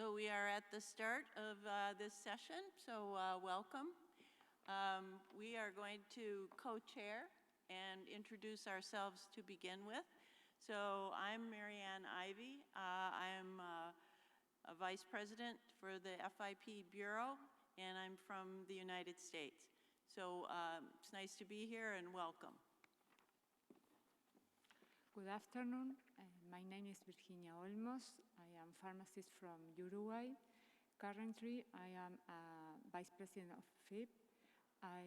So we are at the start of this session, so welcome. We are going to co-chair and introduce ourselves to begin with. So I'm Marianne Ivy. I am a vice president for the FIP Bureau, and I'm from the United States. So it's nice to be here and welcome. Good afternoon. My name is Virginia Olmos. I am a pharmacist from Uruguay. Currently, I am vice president of FIP. I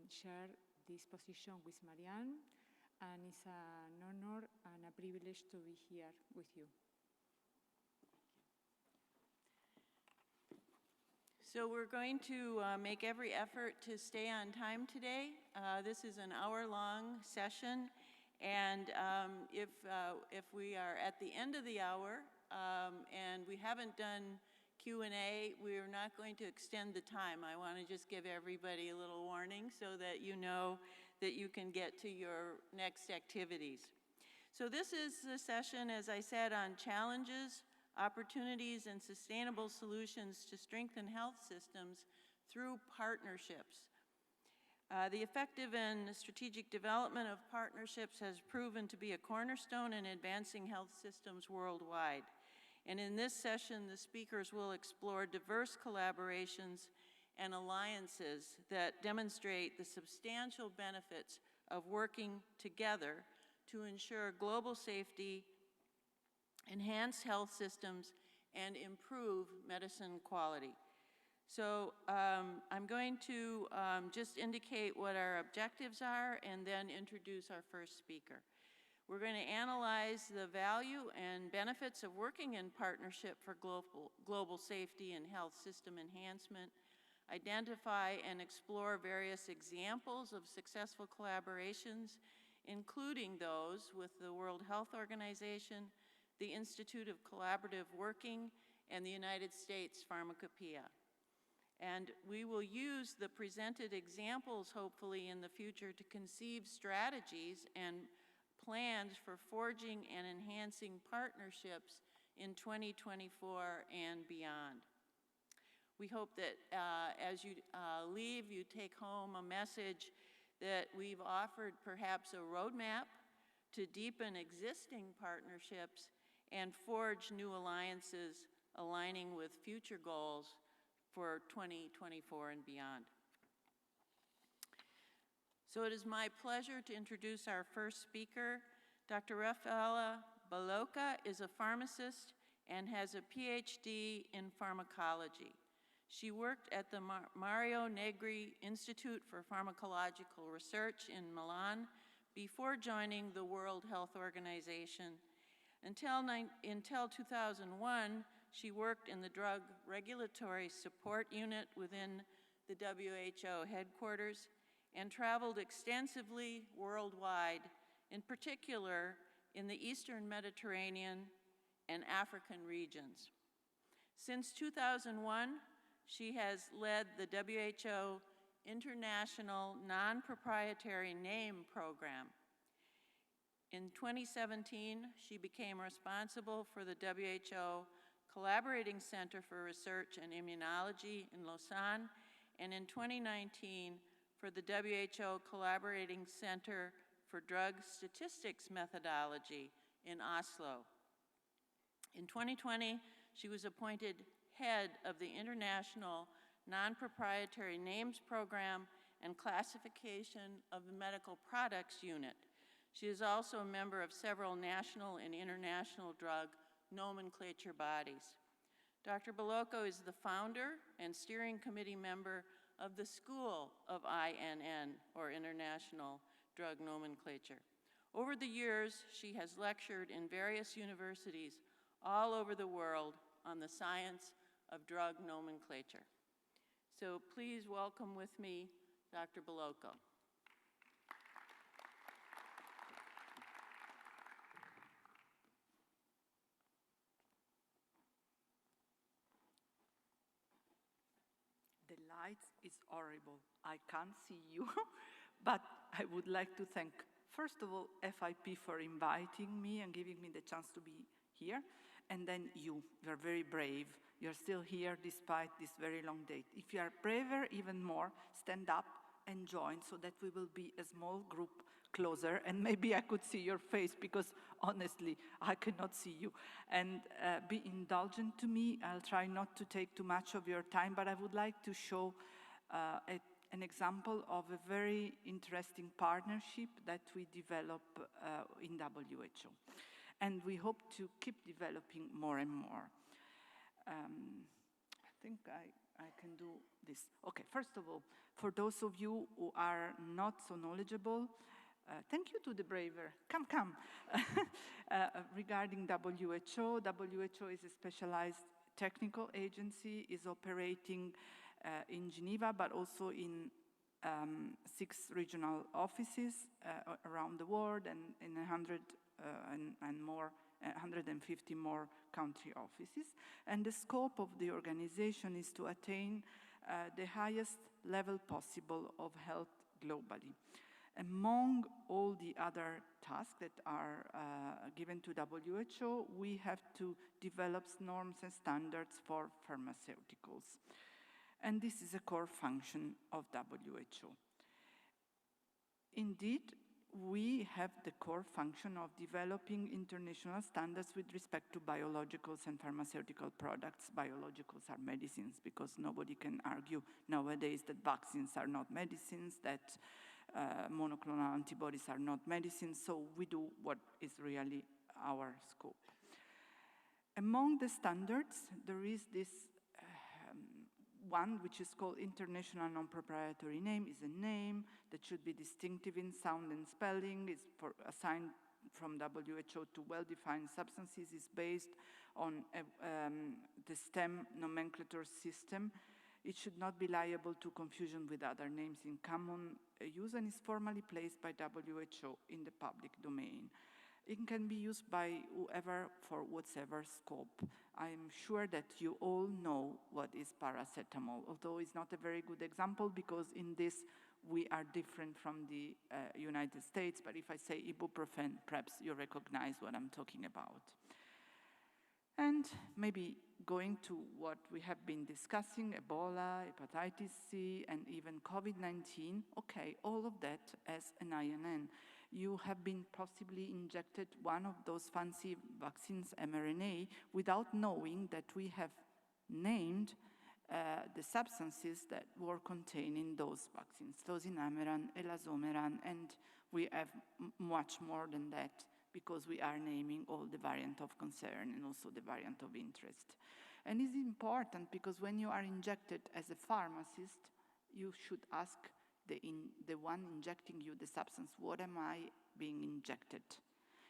share this position with Marianne, and it's an honor and a privilege to be here with you. So we're going to make every effort to stay on time today. This is an hour-long session, and if we are at the end of the hour and we haven't done Q&A, we're not going to extend the time. I want to just give everybody a little warning so that you know that you can get to your next activities. So this is the session, as I said, on challenges, opportunities, and sustainable solutions to strengthen health systems through partnerships. The effective and strategic development of partnerships has proven to be a cornerstone in advancing health systems worldwide. And in this session, the speakers will explore diverse collaborations and alliances that demonstrate the substantial benefits of working together to ensure global safety, enhance health systems, and improve medicine quality. So I'm going to just indicate what our objectives are and then introduce our first speaker. We're going to analyze the value and benefits of working in partnership for global safety and health system enhancement, identify and explore various examples of successful collaborations, including those with the World Health Organization, the Institute of Collaborative Working, and the United States Pharmacopoeia. And we will use the presented examples, hopefully, in the future to conceive strategies and plans for forging and enhancing partnerships in 2024 and beyond. We hope that as you leave, you take home a message that we've offered perhaps a roadmap to deepen existing partnerships and forge new alliances aligning with future goals for 2024 and beyond. So it is my pleasure to introduce our first speaker. Dr. Raffaella Bellocca is a pharmacist and has a PhD in pharmacology. She worked at the Mario Negri Institute for Pharmacological Research in Milan before joining the World Health Organization. Until 2001, she worked in the Drug Regulatory Support Unit within the WHO headquarters and traveled extensively worldwide, in particular in the Eastern Mediterranean and African regions. Since 2001, she has led the WHO International Non-Proprietary Name Program. In 2017, she became responsible for the WHO Collaborating Center for Research and Immunology in Lausanne, and in 2019, for the WHO Collaborating Center for Drug Statistics Methodology in Oslo. In 2020, she was appointed head of the International Non-Proprietary Names Program and Classification of the Medical Products Unit. She is also a member of several national and international drug nomenclature bodies. Dr. Bellocca is the founder and steering committee member of the School of INN, or International Drug Nomenclature. Over the years, she has lectured in various universities all over the world on the science of drug nomenclature. So please welcome with me Dr. Bellocca. The lights is horrible. I can't see you, but I would like to thank, first of all, FIP for inviting me and giving me the chance to be here, and then you're very brave You're still here despite this very long date. If you are braver, even more, stand up and join so that we will be a small group closer, and maybe I could see your face because honestly, I cannot see you. And be indulgent to me. I'll try not to take too much of your time, but I would like to show an example of a very interesting partnership that we develop in WHO. And we hope to keep developing more and more. I think I can do this. Okay, first of all, for those of you who are not so knowledgeable, thank you to the braver. Come. Regarding WHO, WHO is a specialized technical agency, is operating in Geneva, but also in 6 regional offices around the world, and in 150 more country offices. And the scope of the organization is to attain the highest level possible of health globally. Among all the other tasks that are given to WHO, we have to develop norms and standards for pharmaceuticals. And this is a core function of WHO. Indeed, we have the core function of developing international standards with respect to biologicals and pharmaceutical products. Biologicals are medicines, because nobody can argue nowadays that vaccines are not medicines, that monoclonal antibodies are not medicines, so we do what is really our scope. Among the standards, there is this one which is called International Non-Proprietary Name, is a name that should be distinctive in sound and spelling, is assigned from WHO to well-defined substances, is based on the STEM nomenclature system. It should not be liable to confusion with other names in common use, and is formally placed by WHO in the public domain. It can be used by whoever for whatever scope. I'm sure that you all know what is paracetamol, although it's not a very good example because in this we are different from the United States, but if I say ibuprofen, perhaps you recognize what I'm talking about. And maybe going to what we have been discussing, Ebola, hepatitis C, and even COVID-19, okay, all of that as an INN. You have been possibly injected one of those fancy vaccines, mRNA, without knowing that we have named the substances that were contained in those vaccines, tosinemeran, elazomeran, and we have much more than that, because we are naming all the variant of concern and also the variant of interest. And it's important because when you are injected as a pharmacist, you should ask the one injecting you the substance, what am I being injected?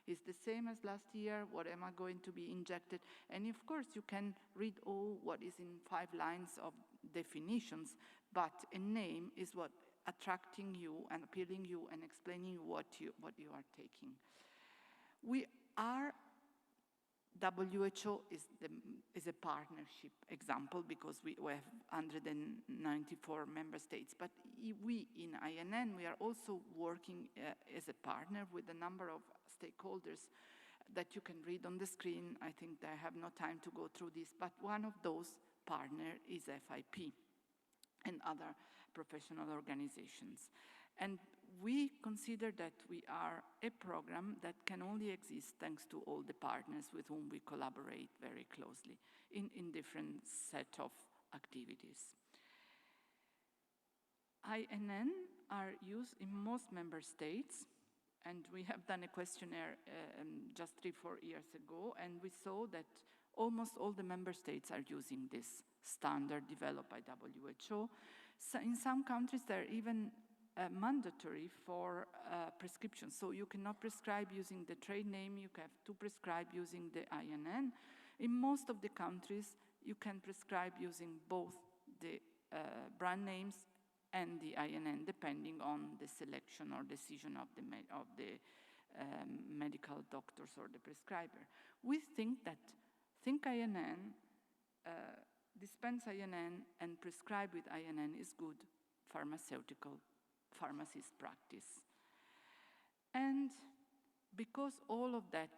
It's the same as last year, what am I going to be injected? And of course you can read all what is in 5 lines of definitions, but a name is what attracting you and appealing you and explaining what you are taking. We are, WHO is a partnership example because we have 194 member states, but we in INN, we are also working as a partner with a number of stakeholders that you can read on the screen. I think I have no time to go through this, but one of those partners is FIP and other professional organizations. And we consider that we are a program that can only exist thanks to all the partners with whom we collaborate very closely in different set of activities. INN are used in most member states, and we have done a questionnaire just 3-4 years ago, and we saw that almost all the member states are using this standard developed by WHO. So in some countries, they're even mandatory for prescription. So you cannot prescribe using the trade name, you have to prescribe using the INN. In most of the countries, you can prescribe using both the brand names and the INN, depending on the selection or decision of the medical doctors or the prescriber. We think that INN, dispense INN and prescribe with INN is good pharmacist practice. And because all of that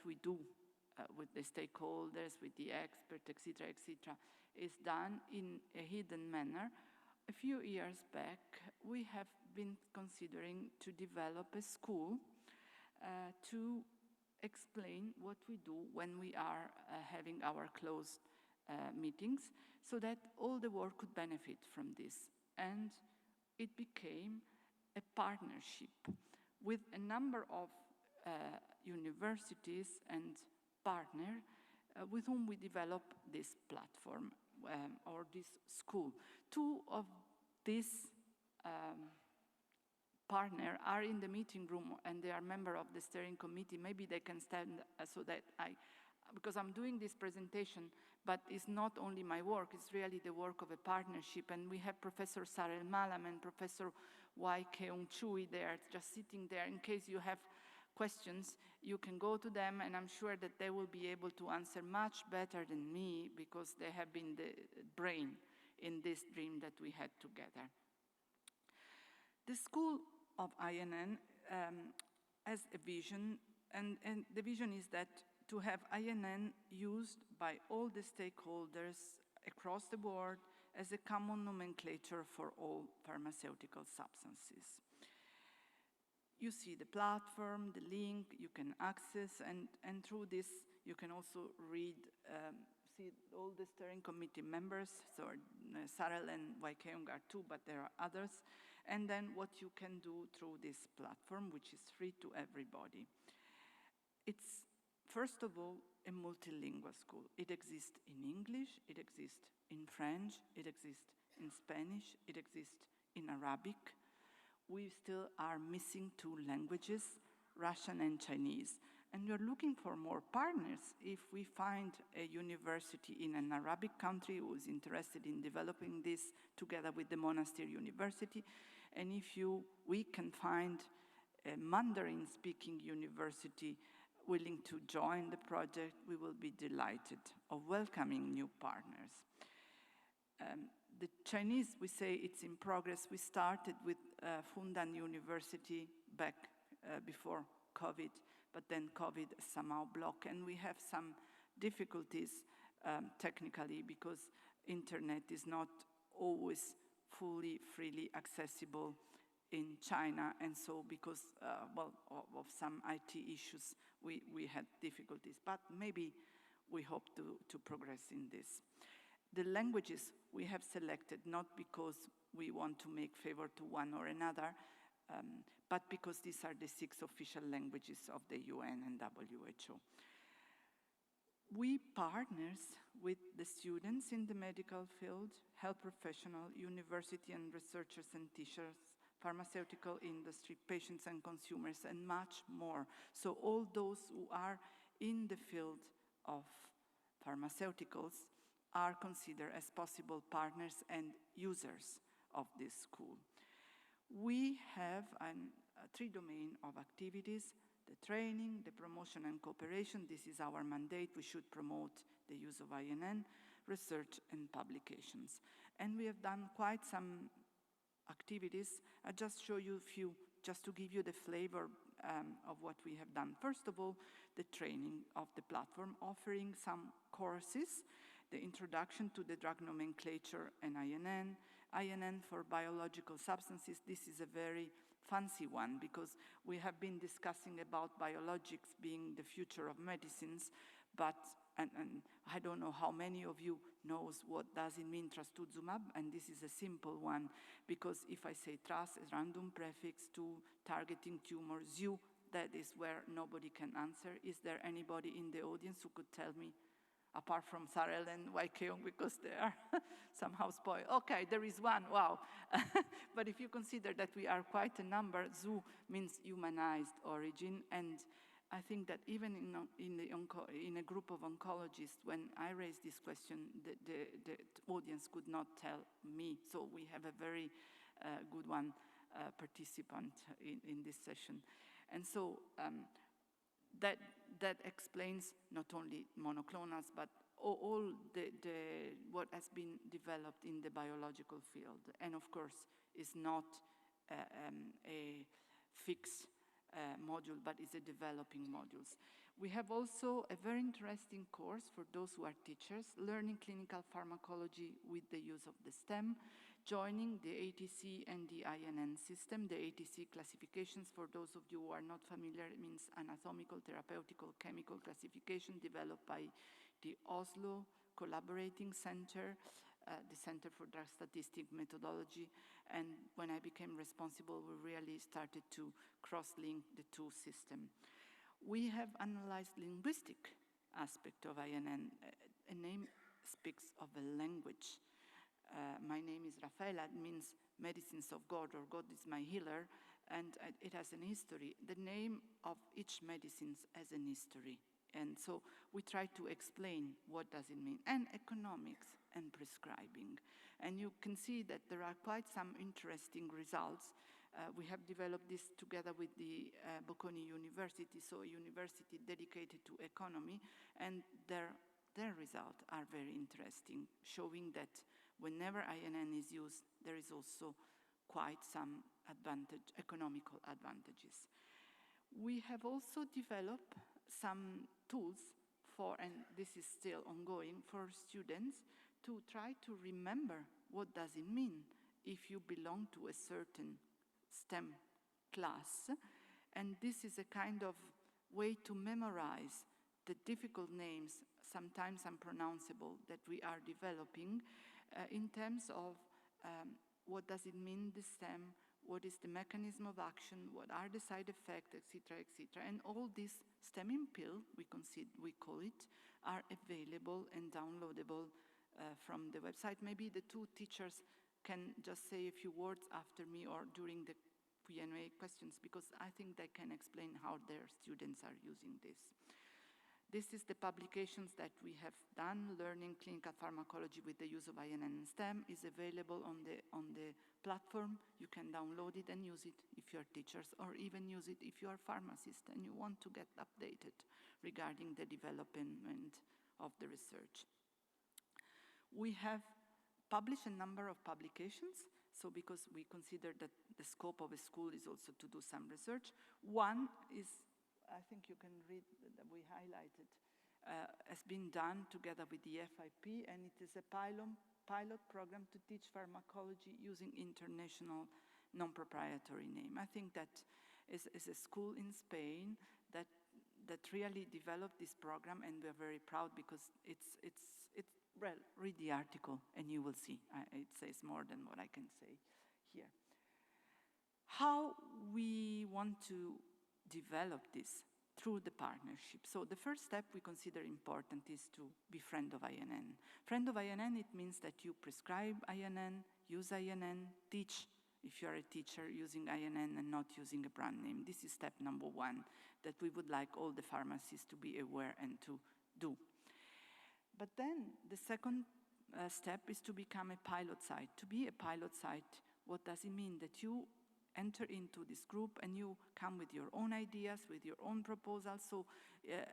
we do with the stakeholders, with the experts, etc., is done in a hidden manner. A few years back, we have been considering to develop a school to explain what we do when we are having our closed meetings, so that all the world could benefit from this. And it became a partnership with a number of universities and partners with whom we develop this platform or this school. Two of these partners are in the meeting room and they are member of the steering committee. Maybe they can stand so that because I'm doing this presentation, but it's not only my work, it's really the work of a partnership. And we have Professor Sarel Malam and Professor Wai Keung Chui there, just sitting there. In case you have questions, you can go to them, and I'm sure that they will be able to answer much better than me, because they have been the brain in this dream that we had together. The School of INN has a vision, and the vision is that to have INN used by all the stakeholders across the board as a common nomenclature for all pharmaceutical substances. You see the platform, the link, you can access, and through this you can also read, see all the steering committee members. So Sarel and Wai Keung are two, but there are others. And then what you can do through this platform, which is free to everybody. It's, first of all, a multilingual school. It exists in English, it exists in French, it exists in Spanish, it exists in Arabic. We still are missing two languages, Russian and Chinese. And we're looking for more partners. If we find a university in an Arabic country who is interested in developing this together with the Monastir University, and if we can find a Mandarin-speaking university willing to join the project, we will be delighted of welcoming new partners. The Chinese, we say it's in progress. We started with Fundan University back before COVID, but then COVID somehow blocked, and we have some difficulties technically, because internet is not always fully, freely accessible in China, and so because, of some IT issues, we had difficulties, but maybe we hope to progress in this. The languages we have selected not because we want to make favor to one or another, but because these are the 6 official languages of the UN and WHO. We partners with the students in the medical field, health professionals, university and researchers and teachers, pharmaceutical industry, patients and consumers, and much more. So all those who are in the field of pharmaceuticals are considered as possible partners and users of this school. We have a 3 domain of activities: the training, the promotion and cooperation. This is our mandate. We should promote the use of INN, research and publications. And we have done quite some activities. I'll just show you a few, just to give you the flavor of what we have done. First of all, the training of the platform, offering some courses, the introduction to the drug nomenclature and INN for biological substances. This is a very fancy one, because we have been discussing about biologics being the future of medicines, but and I don't know how many of you knows what does it mean trastuzumab, and this is a simple one, because if I say tras, a random prefix to targeting tumor, ZU, that is where nobody can answer. Is there anybody in the audience who could tell me, apart from Sarel and Wai Keung, because they are somehow spoiled? Okay, there is one, wow. But if you consider that we are quite a number, ZU means humanized origin, and I think that even in a group of oncologists, when I raised this question, the audience could not tell me. So we have a very good one participant in this session. And so that explains not only monoclonals, but all what has been developed in the biological field. And of course, is not a fixed module, but is a developing modules. We have also a very interesting course for those who are teachers, learning clinical pharmacology with the use of the STEM, joining the ATC and the INN system. The ATC classifications, for those of you who are not familiar, means anatomical, therapeutical, chemical classification developed by the Oslo Collaborating Center, the Center for Drug Statistic Methodology. And when I became responsible, we really started to cross-link the two systems. We have analyzed linguistic aspect of INN. A name speaks of a language. My name is Rafaela, it means medicines of God, or God is my healer, and it has an history. The name of each medicine has an history. And so we try to explain what does it mean, and economics and prescribing. And you can see that there are quite some interesting results. We have developed this together with the Bocconi University, so a university dedicated to economy, and their results are very interesting, showing that whenever INN is used, there is also quite some economical advantages. We have also developed some tools for, and this is still ongoing, for students to try to remember what does it mean if you belong to a certain STEM class. And this is a kind of way to memorize the difficult names, sometimes unpronounceable, that we are developing in terms of what does it mean, the STEM, what is the mechanism of action, what are the side effects, etc., etc. And all these STEMming pill, we call it, are available and downloadable from the website. Maybe the two teachers can just say a few words after me or during the Q&A questions, because I think they can explain how their students are using this. This is the publications that we have done. Learning clinical pharmacology with the use of INN and STEM is available on the platform. You can download it and use it if you're teachers, or even use it if you're pharmacists and you want to get updated regarding the development of the research. We have published a number of publications, so because we consider that the scope of a school is also to do some research. One is, I think you can read that we highlighted, has been done together with the FIP, and it is a pilot program to teach pharmacology using international non-proprietary name. I think that is a school in Spain that really developed this program, and we're very proud because well, read the article and you will see. It says more than what I can say here. How we want to develop this through the partnership. So the first step we consider important is to be friend of INN. Friend of INN, it means that you prescribe INN, use INN, teach, if you're a teacher, using INN and not using a brand name. This is step number one that we would like all the pharmacists to be aware and to do. But then the second step is to become a pilot site. To be a pilot site, what does it mean? That you enter into this group and you come with your own ideas, with your own proposals. So,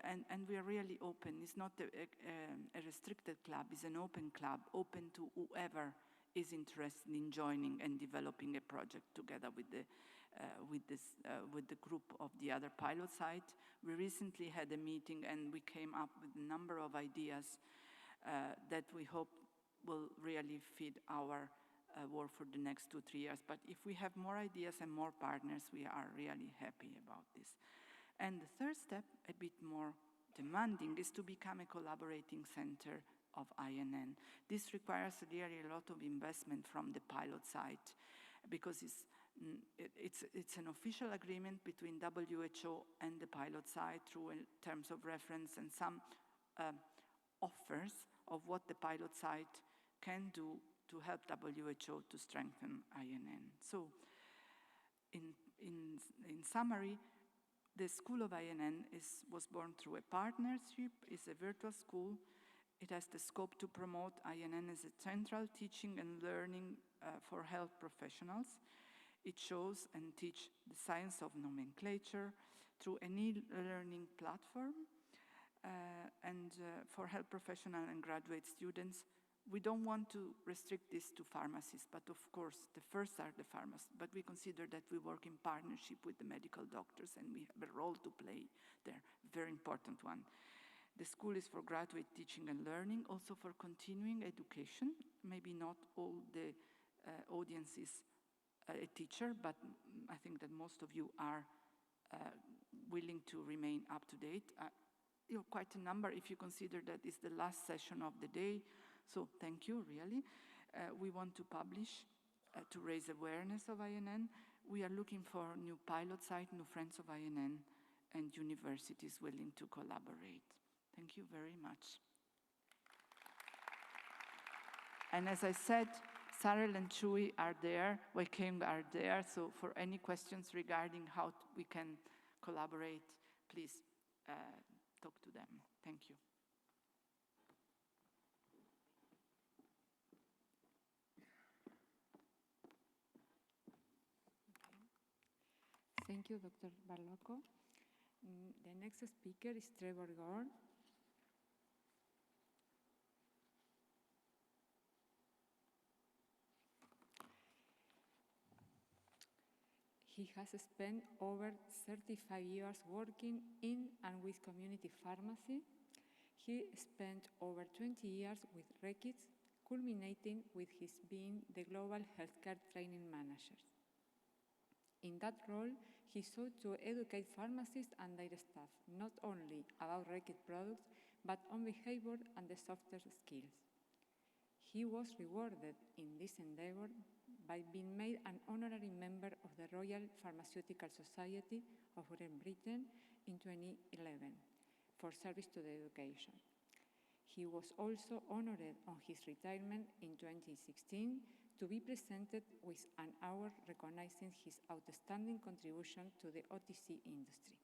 and we are really open. It's not a restricted club, it's an open club, open to whoever is interested in joining and developing a project together with the group of the other pilot site. We recently had a meeting and we came up with a number of ideas that we hope will really feed our work for the next 2-3 years. But if we have more ideas and more partners, we are really happy about this. And the third step, a bit more demanding, is to become a collaborating center of INN. This requires really a lot of investment from the pilot site, because it's an official agreement between WHO and the pilot site through terms of reference and some offers of what the pilot site can do to help WHO to strengthen INN. So in summary, the School of INN was born through a partnership. It's a virtual school. It has the scope to promote INN as a central teaching and learning for health professionals. It shows and teaches the science of nomenclature through an e-learning platform. And for health professional and graduate students, We don't want to restrict this to pharmacists, but of course, the first are the pharmacists. But we consider that we work in partnership with the medical doctors, and we have a role to play there, very important one. The school is for graduate teaching and learning, also for continuing education. Maybe not all the audience is a teacher, but I think that most of you are willing to remain up to date. You're quite a number if you consider that it's the last session of the day. So thank you, really. We want to publish to raise awareness of INN. We are looking for new pilot site, new friends of INN, and universities willing to collaborate. Thank you very much. And as I said, Sarel and Chui are there, Wei-Kim are there, so for any questions regarding how we can collaborate, please talk to them. Thank you. Thank you, Dr. Barloco. The next speaker is Trevor Gore. He has spent over 35 years working in and with community pharmacy. He spent over 20 years with Reckitt, culminating with his being the Global Healthcare Training Manager. In that role, he sought to educate pharmacists and their staff, not only about Reckitt products, but on behavior and the softer skills. He was rewarded in this endeavor by being made an honorary member of the Royal Pharmaceutical Society of Great Britain in 2011 for service to the education. He was also honored on his retirement in 2016 to be presented with an award recognizing his outstanding contribution to the OTC industry.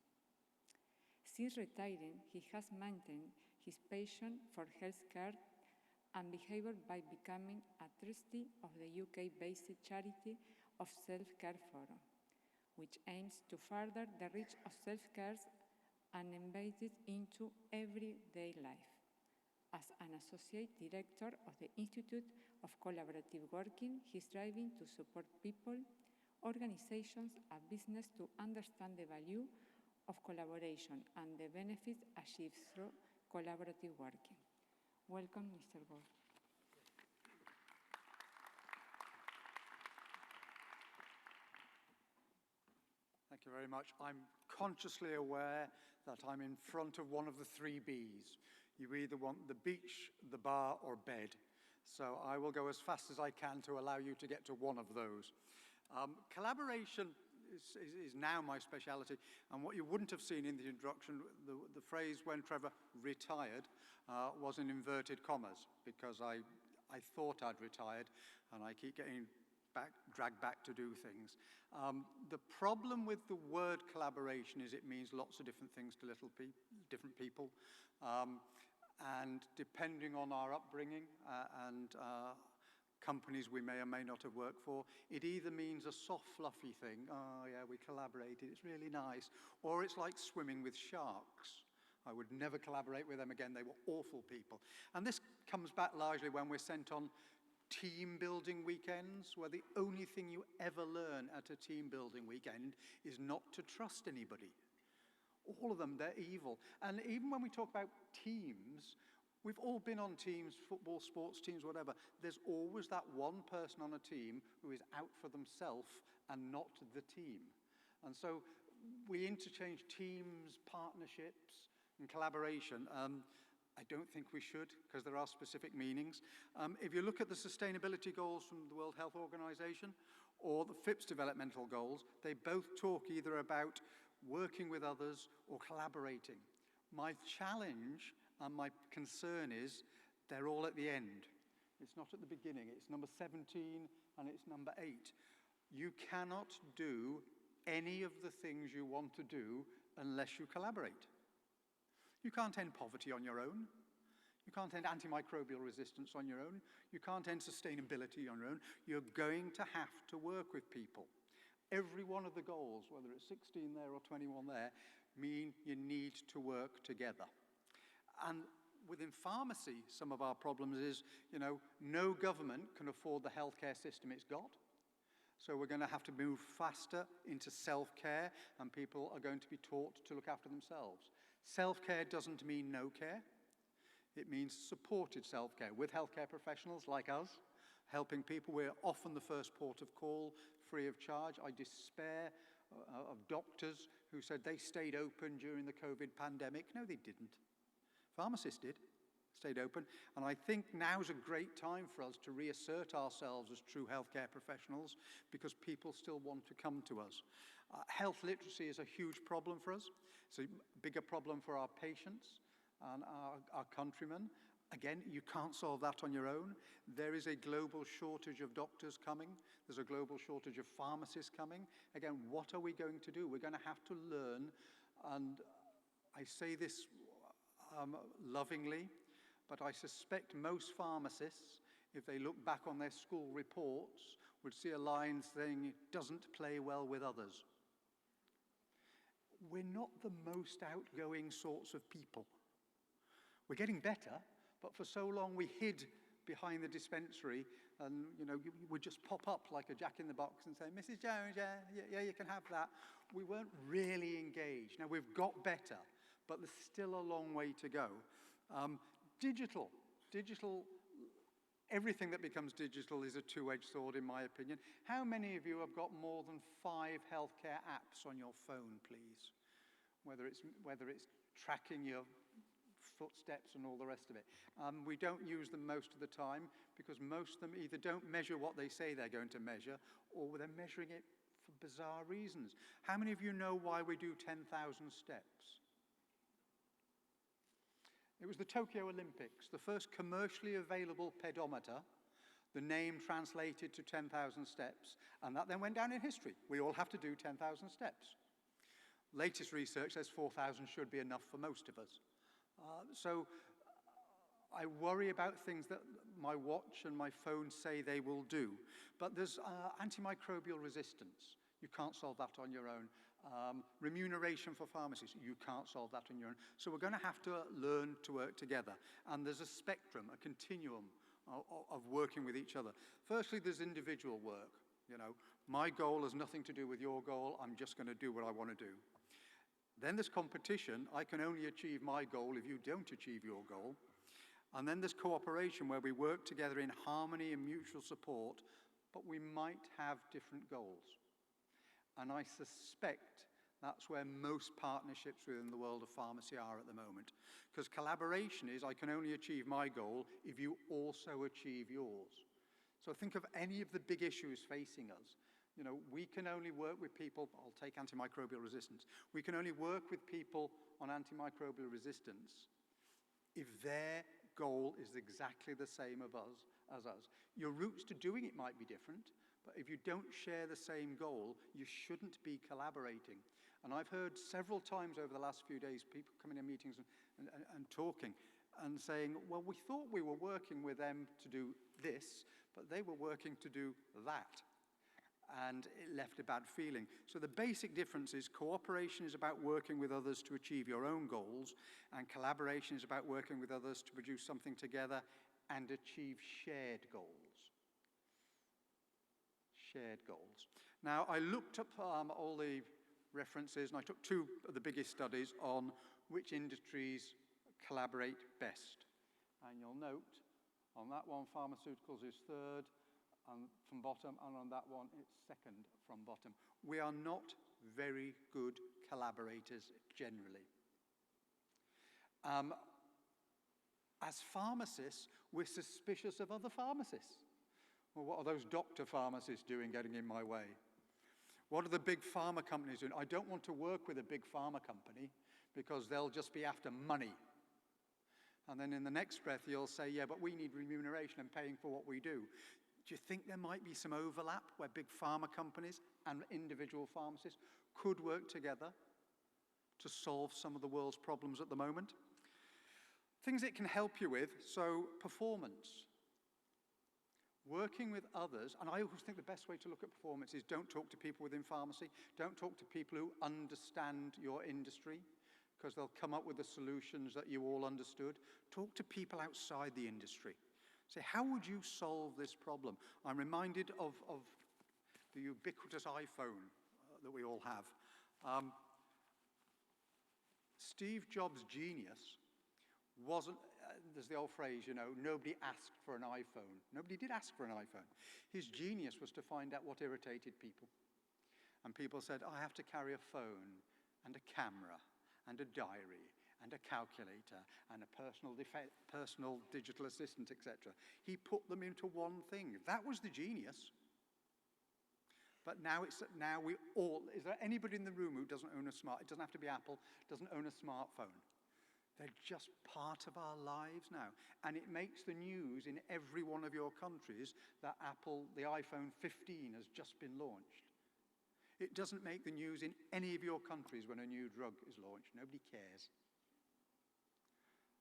Since retiring, he has maintained his passion for healthcare and behavior by becoming a trustee of the UK-based charity of Self-Care Forum, which aims to further the reach of self-care and embed it into everyday life. As an associate director of the Institute of Collaborative Working, he is striving to support people, organizations, and business to understand the value of collaboration and the benefits achieved through collaborative working. Welcome, Mr. Gore. Thank you very much. I'm consciously aware that I'm in front of one of the 3 Bs. You either want the beach, the bar, or bed. So I will go as fast as I can to allow you to get to one of those. Collaboration is now my speciality, and what you wouldn't have seen in the introduction, the phrase when Trevor retired was in inverted commas, because I thought I'd retired, and I keep getting dragged back to do things. The problem with the word collaboration is it means lots of different things to different people. And depending on our upbringing and companies we may or may not have worked for, it either means a soft, fluffy thing, oh yeah, we collaborated, it's really nice, or it's like swimming with sharks. I would never collaborate with them again, they were awful people. And this comes back largely when we're sent on team building weekends, where the only thing you ever learn at a team building weekend is not to trust anybody. All of them, they're evil. And even when we talk about teams, we've all been on teams, football, sports teams, whatever. There's always that one person on a team who is out for themselves and not the team. And so we interchange teams, partnerships, and collaboration. I don't think we should, because there are specific meanings. If you look at the sustainability goals from the World Health Organization or the FIP's developmental goals, they both talk either about working with others or collaborating. My challenge and my concern is they're all at the end. It's not at the beginning. It's number 17 and it's number 8. You cannot do any of the things you want to do unless you collaborate. You can't end poverty on your own. You can't end antimicrobial resistance on your own. You can't end sustainability on your own. You're going to have to work with people. Every one of the goals, whether it's 16 there or 21 there, mean you need to work together. And within pharmacy, some of our problems is, no government can afford the healthcare system it's got. So we're going to have to move faster into self-care, and people are going to be taught to look after themselves. Self-care doesn't mean no care. It means supported self-care with healthcare professionals like us, helping people. We're often the first port of call, free of charge. I despair of doctors who said they stayed open during the COVID pandemic. No, they didn't. Pharmacists did, stayed open. And I think now's a great time for us to reassert ourselves as true healthcare professionals, because people still want to come to us. Health literacy is a huge problem for us. It's a bigger problem for our patients and our countrymen. Again, you can't solve that on your own. There is a global shortage of doctors coming. There's a global shortage of pharmacists coming. Again, what are we going to do? We're going to have to learn, and I say this lovingly, but I suspect most pharmacists, if they look back on their school reports, would see a line saying, "doesn't play well with others." We're not the most outgoing sorts of people. We're getting better, but for so long we hid behind the dispensary, and would just pop up like a jack-in-the-box and say, "Mrs. Jones, yeah, you can have that." We weren't really engaged. Now, we've got better, but there's still a long way to go. Digital, everything that becomes digital is a two-edged sword, in my opinion. How many of you have got more than 5 healthcare apps on your phone, please? Whether it's tracking your footsteps and all the rest of it. We don't use them most of the time, because most of them either don't measure what they say they're going to measure, or they're measuring it for bizarre reasons. How many of you know why we do 10,000 steps? It was the Tokyo Olympics, the first commercially available pedometer, the name translated to 10,000 steps, and that then went down in history. We all have to do 10,000 steps. Latest research says 4,000 should be enough for most of us. So I worry about things that my watch and my phone say they will do. But there's antimicrobial resistance. You can't solve that on your own. Remuneration for pharmacists, you can't solve that on your own. So we're going to have to learn to work together. And there's a spectrum, a continuum of working with each other. Firstly, there's individual work. My goal has nothing to do with your goal. I'm just going to do what I want to do. Then there's competition. I can only achieve my goal if you don't achieve your goal. And then there's cooperation, where we work together in harmony and mutual support, but we might have different goals. And I suspect that's where most partnerships within the world of pharmacy are at the moment. Because collaboration is, I can only achieve my goal if you also achieve yours. So think of any of the big issues facing us. We can only work with people, I'll take antimicrobial resistance, we can only work with people on antimicrobial resistance if their goal is exactly the same as us. Your routes to doing it might be different, but if you don't share the same goal, you shouldn't be collaborating. And I've heard several times over the last few days people coming in meetings and talking and saying, well, we thought we were working with them to do this, but they were working to do that. And it left a bad feeling. So the basic difference is cooperation is about working with others to achieve your own goals, and collaboration is about working with others to produce something together and achieve shared goals. Shared goals. Now, I looked up all the references, and I took 2 of the biggest studies on which industries collaborate best. And you'll note, on that one, pharmaceuticals is 3rd, from bottom, and on that one, it's 2nd from bottom. We are not very good collaborators generally. As pharmacists, we're suspicious of other pharmacists. Well, what are those doctor pharmacists doing getting in my way? What are the big pharma companies doing? I don't want to work with a big pharma company because they'll just be after money. And then in the next breath, you'll say, yeah, but we need remuneration and paying for what we do. Do you think there might be some overlap where big pharma companies and individual pharmacists could work together to solve some of the world's problems at the moment? Things it can help you with, so performance. Working with others, and I always think the best way to look at performance is don't talk to people within pharmacy, don't talk to people who understand your industry, because they'll come up with the solutions that you all understood. Talk to people outside the industry. Say, how would you solve this problem? I'm reminded of the ubiquitous iPhone that we all have. Steve Jobs' genius wasn't, there's the old phrase, you know, nobody asked for an iPhone. Nobody did ask for an iPhone. His genius was to find out what irritated people. And people said, I have to carry a phone and a camera and a diary and a calculator and a personal digital assistant, etc. He put them into one thing. That was the genius. But now we all, is there anybody in the room who doesn't own a it doesn't have to be Apple, doesn't own a smartphone? They're just part of our lives now. And it makes the news in every one of your countries that Apple, the iPhone 15 has just been launched. It doesn't make the news in any of your countries when a new drug is launched. Nobody cares.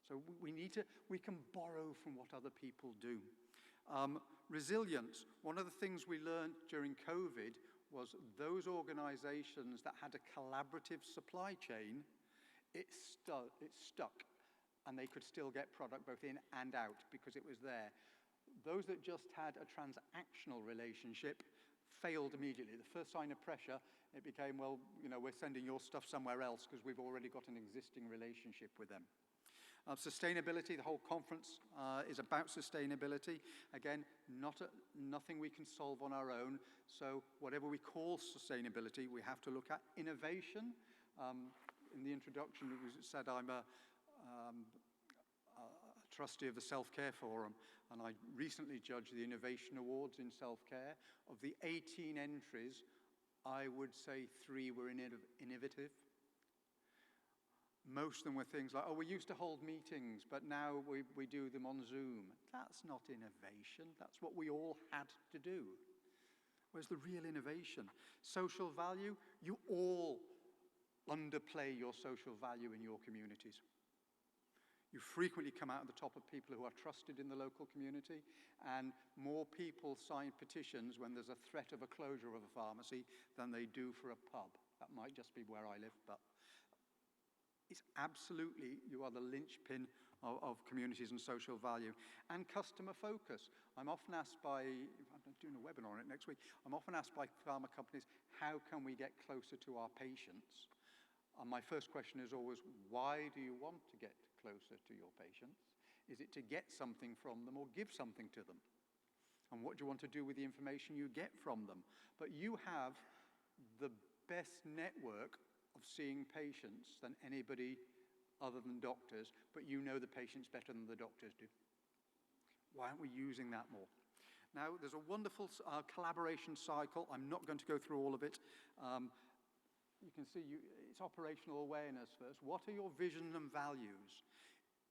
So we can borrow from what other people do. Resilience. One of the things we learned during COVID was those organizations that had a collaborative supply chain, it stuck, and they could still get product both in and out because it was there. Those that just had a transactional relationship failed immediately. The first sign of pressure, it became, well, you know, we're sending your stuff somewhere else because we've already got an existing relationship with them. Sustainability, the whole conference is about sustainability. Again, nothing we can solve on our own. So whatever we call sustainability, we have to look at innovation. In the introduction, it was said I'm a trustee of the Self-Care Forum, and I recently judged the Innovation Awards in self-care. Of the 18 entries, I would say 3 were innovative. Most of them were things like, oh, we used to hold meetings, but now we do them on Zoom. That's not innovation. That's what we all had to do. Where's the real innovation? Social value, you all underplay your social value in your communities. You frequently come out at the top of people who are trusted in the local community, and more people sign petitions when there's a threat of a closure of a pharmacy than they do for a pub. That might just be where I live, but it's absolutely, you are the linchpin of communities and social value. And customer focus. I'm often asked by, I'm doing a webinar on it next week, I'm often asked by pharma companies, how can we get closer to our patients? And my first question is always, why do you want to get closer to your patients? Is it to get something from them or give something to them? And what do you want to do with the information you get from them? But you have the best network of seeing patients than anybody other than doctors, but you know the patients better than the doctors do. Why aren't we using that more? Now, there's a wonderful collaboration cycle. I'm not going to go through all of it. You can see it's operational awareness first. What are your vision and values?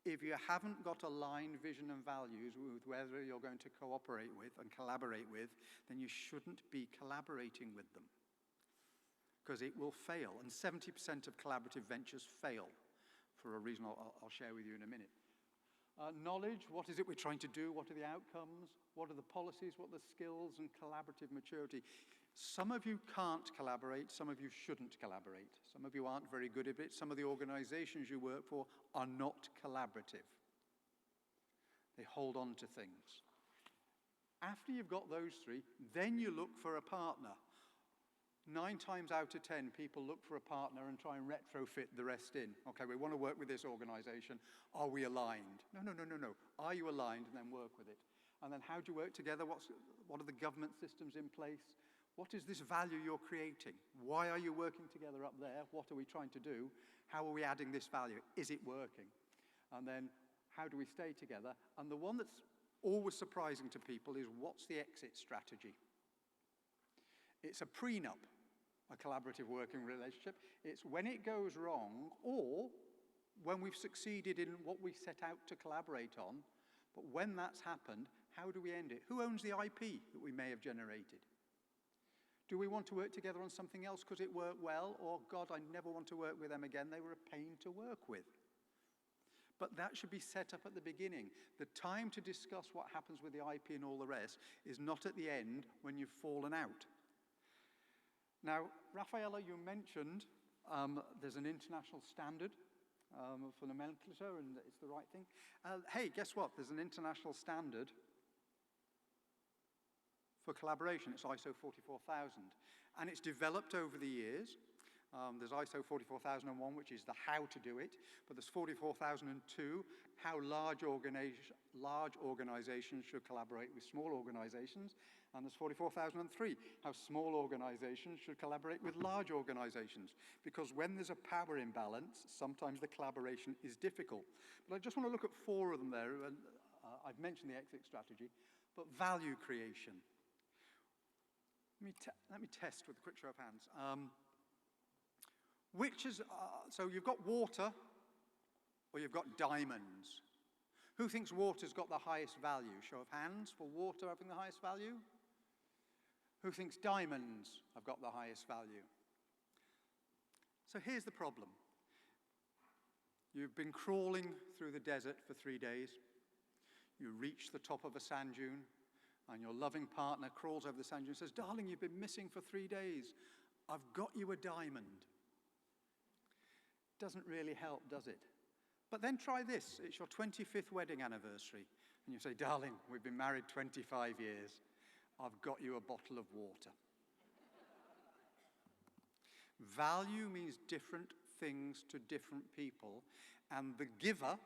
If you haven't got aligned vision and values with whether you're going to cooperate with and collaborate with, then you shouldn't be collaborating with them, because it will fail. And 70% of collaborative ventures fail for a reason I'll share with you in a minute. Knowledge, what is it we're trying to do? What are the outcomes? What are the policies? What are the skills and collaborative maturity? Some of you can't collaborate. Some of you shouldn't collaborate. Some of you aren't very good at it. Some of the organizations you work for are not collaborative. They hold on to things. After you've got those 3, then you look for a partner. 9 times out of 10, people look for a partner and try and retrofit the rest in. Okay, we want to work with this organization. Are we aligned? No. Are you aligned? And then work with it. And then how do you work together? What are the government systems in place? What is this value you're creating? Why are you working together up there? What are we trying to do? How are we adding this value? Is it working? And then how do we stay together? And the one that's always surprising to people is, what's the exit strategy? It's a prenup, a collaborative working relationship. It's when it goes wrong, or when we've succeeded in what we set out to collaborate on, but when that's happened, how do we end it? Who owns the IP that we may have generated? Do we want to work together on something else because it worked well? Or, God, I never want to work with them again. They were a pain to work with. But that should be set up at the beginning. The time to discuss what happens with the IP and all the rest is not at the end when you've fallen out. Now, Raffaella, you mentioned there's an international standard for nomenclature, and it's the right thing. Hey, guess what? There's an international standard for collaboration. It's ISO 44000, and it's developed over the years. There's ISO 44001, which is the how to do it, but there's 44002, how large organizations should collaborate with small organizations, and there's 44003, how small organizations should collaborate with large organizations, because when there's a power imbalance, sometimes the collaboration is difficult. But I just want to look at 4 of them there, and I've mentioned the exit strategy, but value creation. Let me test with a quick show of hands. So you've got water, or you've got diamonds. Who thinks water's got the highest value? Show of hands for water having the highest value. Who thinks diamonds have got the highest value? So here's the problem. You've been crawling through the desert for 3 days. You reach the top of a sand dune, and your loving partner crawls over the sand dune and says, "Darling, you've been missing for 3 days. I've got you a diamond." Doesn't really help, does it? But then try this. It's your 25th wedding anniversary. And you say, "Darling, we've been married 25 years. I've got you a bottle of water." Value means different things to different people. And the giver,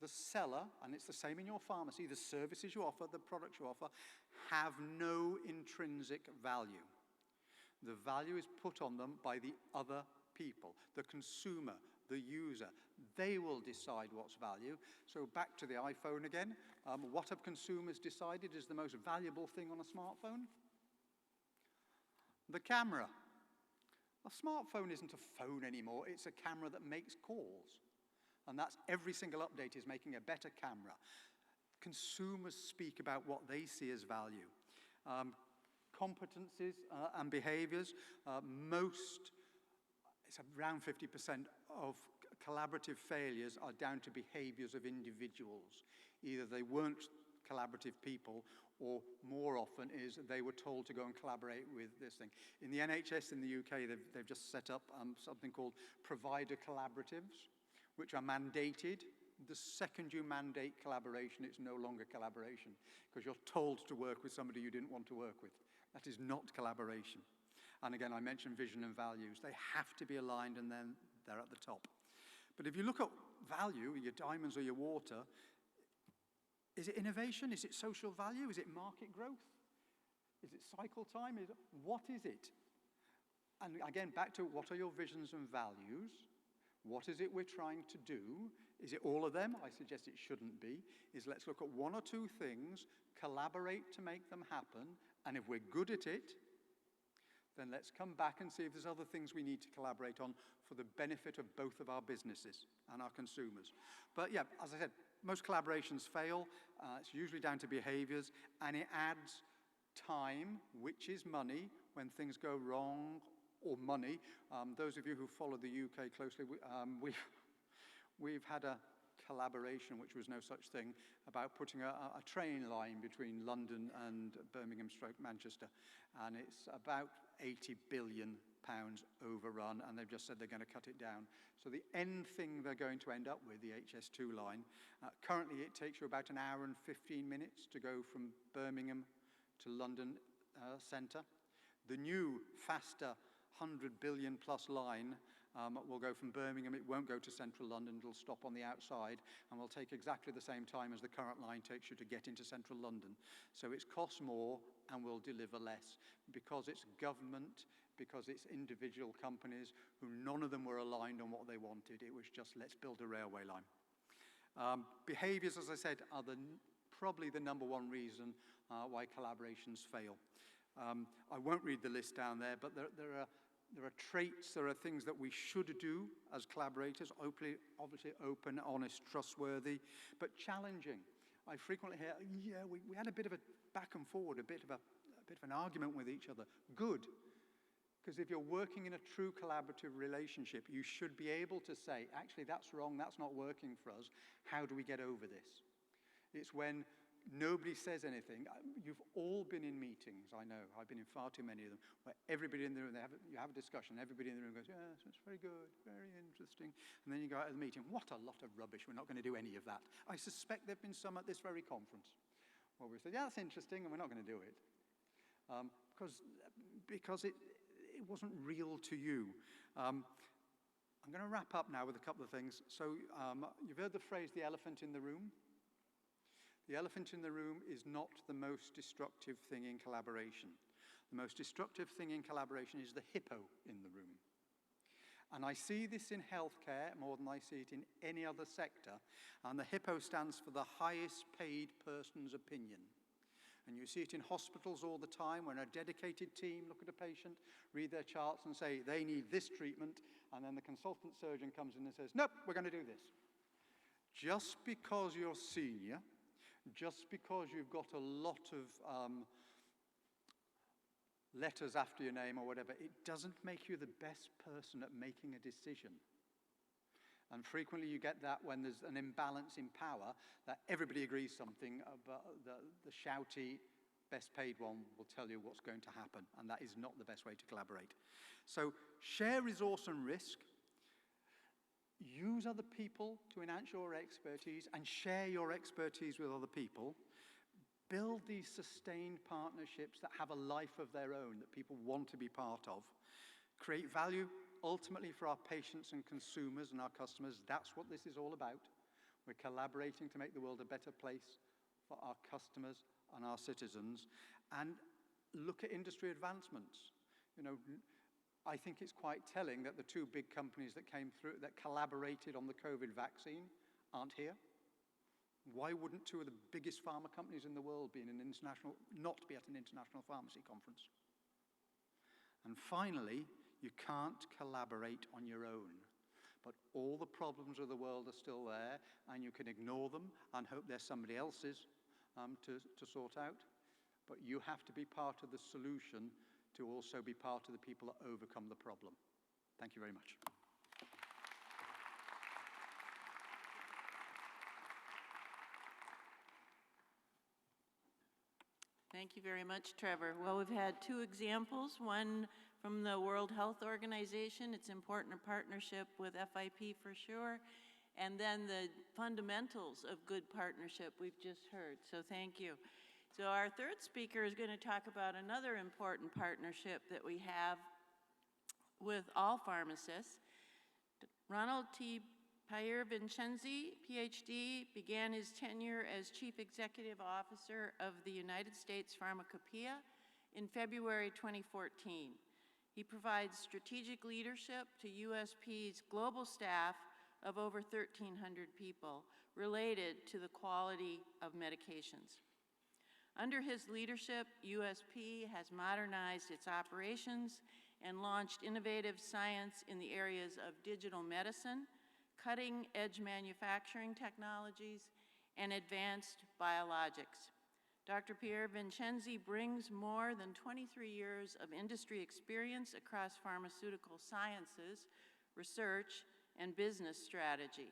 the seller, and it's the same in your pharmacy, the services you offer, the products you offer, have no intrinsic value. The value is put on them by the other people, the consumer, the user. They will decide what's value. So back to the iPhone again. What have consumers decided is the most valuable thing on a smartphone? The camera. A smartphone isn't a phone anymore. It's a camera that makes calls. And that's every single update is making a better camera. Consumers speak about what they see as value. Competencies and behaviors. It's around 50% of collaborative failures are down to behaviors of individuals. Either they weren't collaborative people, or more often is they were told to go and collaborate with this thing. In the NHS in the UK, they've just set up something called provider collaboratives, which are mandated. The second you mandate collaboration, it's no longer collaboration, because you're told to work with somebody you didn't want to work with. That is not collaboration. And again, I mentioned vision and values. They have to be aligned, and then they're at the top. But if you look at value, your diamonds or your water, is it innovation? Is it social value? Is it market growth? Is it cycle time? What is it? And again, back to what are your visions and values? What is it we're trying to do? Is it all of them? I suggest it shouldn't be. Let's look at 1 or 2 things, collaborate to make them happen, and if we're good at it, then let's come back and see if there's other things we need to collaborate on for the benefit of both of our businesses and our consumers. But yeah, as I said, most collaborations fail. It's usually down to behaviors, and it adds time, which is money, when things go wrong, or money. Those of you who follow the UK closely, we've had a collaboration, which was no such thing, about putting a train line between London and Birmingham/Manchester, and it's about £80 billion overrun, and they've just said they're going to cut it down. So the end thing they're going to end up with, the HS2 line, currently it takes you about 1 hour and 15 minutes to go from Birmingham to London centre. The new, faster, 100 billion plus line will go from Birmingham. It won't go to central London. It'll stop on the outside and will take exactly the same time as the current line takes you to get into central London. So it costs more and will deliver less, because it's government, because it's individual companies who none of them were aligned on what they wanted. It was just, let's build a railway line. Behaviors, as I said, are probably the #1 reason why collaborations fail. I won't read the list down there, but there are traits, there are things that we should do as collaborators, obviously open, honest, trustworthy, but challenging. I frequently hear, yeah, we had a bit of a back and forward, a bit of an argument with each other. Good. Because if you're working in a true collaborative relationship, you should be able to say, actually, that's wrong, that's not working for us. How do we get over this? It's when nobody says anything. You've all been in meetings, I know. I've been in far too many of them, where everybody in the room, you have a discussion, everybody in the room goes, yes, it's very good, very interesting. And then you go out of the meeting, what a lot of rubbish, we're not going to do any of that. I suspect there have been some at this very conference where we said, yeah, that's interesting, and we're not going to do it. Because it wasn't real to you. I'm going to wrap up now with a couple of things. So you've heard the phrase, the elephant in the room. The elephant in the room is not the most destructive thing in collaboration. The most destructive thing in collaboration is the hippo in the room. And I see this in healthcare more than I see it in any other sector. And the hippo stands for the highest paid person's opinion. And you see it in hospitals all the time when a dedicated team look at a patient, read their charts and say, they need this treatment, and then the consultant surgeon comes in and says, nope, we're going to do this. Just because you're senior, just because you've got a lot of letters after your name or whatever, it doesn't make you the best person at making a decision. And frequently you get that when there's an imbalance in power, that everybody agrees something, but the shouty, best paid one will tell you what's going to happen, and that is not the best way to collaborate. So share resource and risk. Use other people to enhance your expertise and share your expertise with other people. Build these sustained partnerships that have a life of their own, that people want to be part of. Create value ultimately for our patients and consumers and our customers. That's what this is all about. We're collaborating to make the world a better place for our customers and our citizens. And look at industry advancements. You know, I think it's quite telling that the two big companies that came through, that collaborated on the COVID vaccine, aren't here. Why wouldn't two of the biggest pharma companies in the world be in an international, not be at an international pharmacy conference? And finally, you can't collaborate on your own. But all the problems of the world are still there, and you can ignore them and hope they're somebody else's to sort out. But you have to be part of the solution to also be part of the people that overcome the problem. Thank you very much. Thank you very much, Trevor. Well, we've had two examples, one from the World Health Organization, its important partnership with FIP for sure, and then the fundamentals of good partnership we've just heard, so thank you. So our third speaker is going to talk about another important partnership that we have with all pharmacists. Ronald T. Pierre-Vincenzi, PhD, began his tenure as Chief Executive Officer of the United States Pharmacopoeia in February 2014. He provides strategic leadership to USP's global staff of over 1,300 people related to the quality of medications. Under his leadership, USP has modernized its operations and launched innovative science in the areas of digital medicine, cutting-edge manufacturing technologies, and advanced biologics. Dr. Pierre-Vincenzi brings more than 23 years of industry experience across pharmaceutical sciences, research, and business strategy.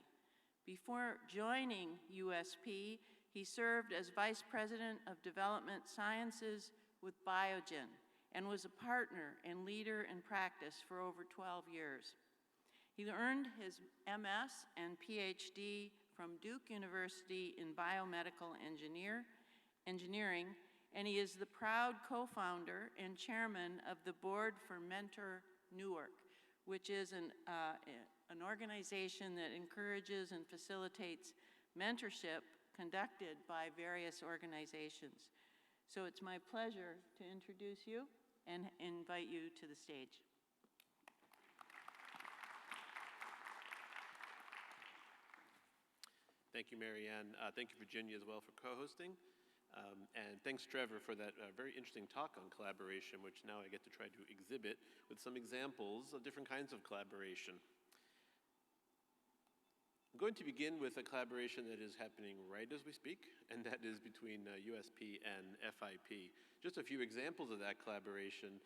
Before joining USP, he served as Vice President of Development Sciences with Biogen and was a partner and leader in practice for over 12 years. He earned his MS and PhD from Duke University in biomedical engineering, and he is the proud co-founder and chairman of the board for Mentor Newark, which is an organization that encourages and facilitates mentorship conducted by various organizations. So it's my pleasure to introduce you and invite you to the stage. Thank you, Marianne. Thank you, Virginia, as well, for co-hosting. And thanks, Trevor, for that very interesting talk on collaboration, which now I get to try to exhibit with some examples of different kinds of collaboration. I'm going to begin with a collaboration that is happening right as we speak, and that is between USP and FIP. Just a few examples of that collaboration.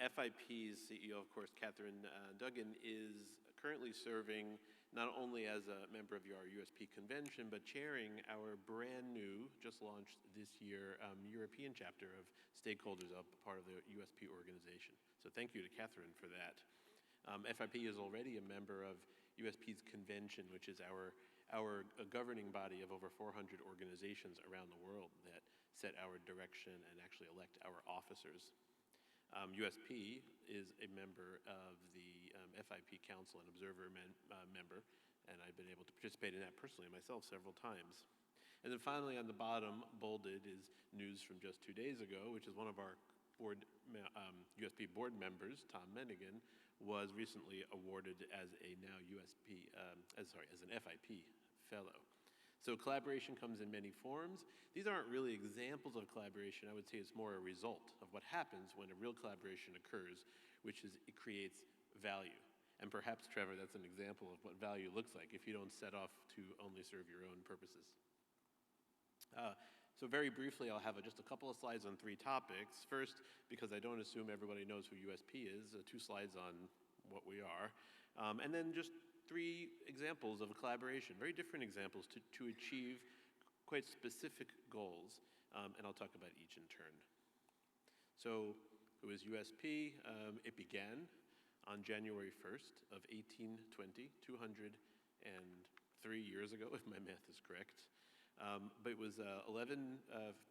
FIP's CEO, of course, Catherine Duggan, is currently serving not only as a member of our USP convention, but chairing our brand new, just launched this year, European chapter of Stakeholders Up, part of the USP organization. So thank you to Catherine for that. FIP is already a member of USP's convention, which is our governing body of over 400 organizations around the world that set our direction and actually elect our officers. USP is a member of the FIP Council and Observer member, and I've been able to participate in that personally myself several times. And then finally on the bottom, bolded, is news from just 2 days ago, which is one of our USP board members, Tom Menigan, was recently awarded as a now as an FIP fellow. So collaboration comes in many forms. These aren't really examples of collaboration. I would say it's more a result of what happens when a real collaboration occurs, which is it creates value. And perhaps, Trevor, that's an example of what value looks like if you don't set off to only serve your own purposes. So very briefly, I'll have just a couple of slides on 3 topics. First, because I don't assume everybody knows who USP is, 2 slides on what we are. And then just 3 examples of collaboration, very different examples to achieve quite specific goals. And I'll talk about each in turn. So who is USP? It began on January 1st of 1820, 203 years ago, if my math is correct. But it was 11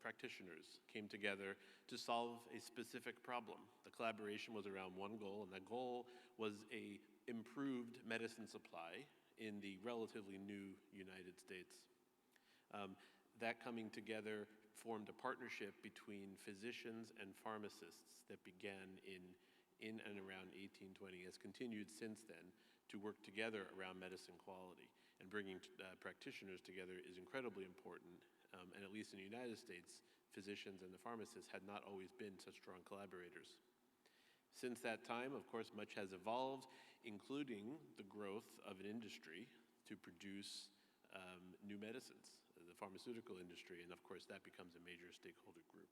practitioners came together to solve a specific problem. The collaboration was around one goal, and that goal was a improved medicine supply in the relatively new United States. That coming together formed a partnership between physicians and pharmacists that began in and around 1820, has continued since then to work together around medicine quality. And bringing practitioners together is incredibly important, and at least in the United States, physicians and the pharmacists had not always been such strong collaborators. Since that time, of course, much has evolved, including the growth of an industry to produce new medicines, the pharmaceutical industry, and of course that becomes a major stakeholder group.